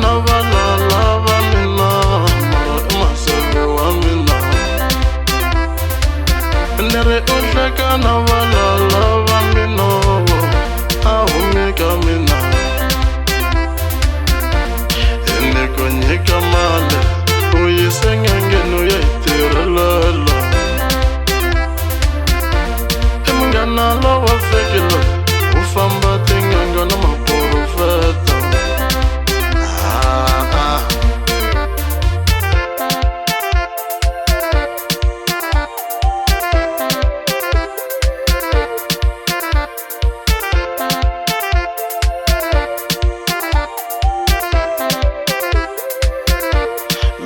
na valala va mina mara I maseve wa mina ni ri u hleka na valala va mina a humi ka mina ni ku nyika mali u yise ngengeni u ya hi tirhelela I munghana lowa feki loyi u famba tin'anga na maprofeta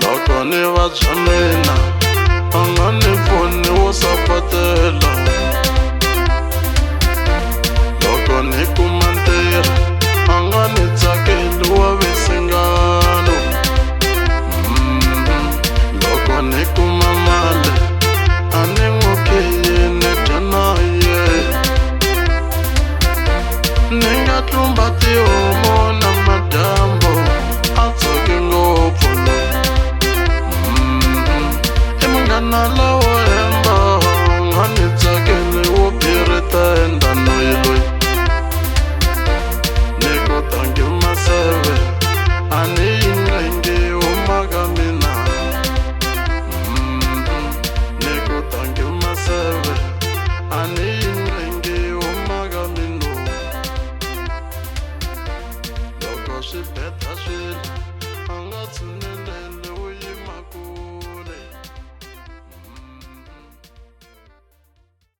loko ni vabya mina a nga ni pfuni wo sapatela loko ni kuma ntirho a nga ni tsakeli wa visingano loko ni kuma mali a ni n'wi khiyini dya na ye ni nga tlumba tihomo na madyambu a tsoke ngopfu I munghana lowo hemba nga ni tsakeli wo piritenda noyi loyi ni ku tangi maseve a ni yincengi wo maka mina ni ku tangi maseve a ni yincengi wo maka mina loko swi beta swilo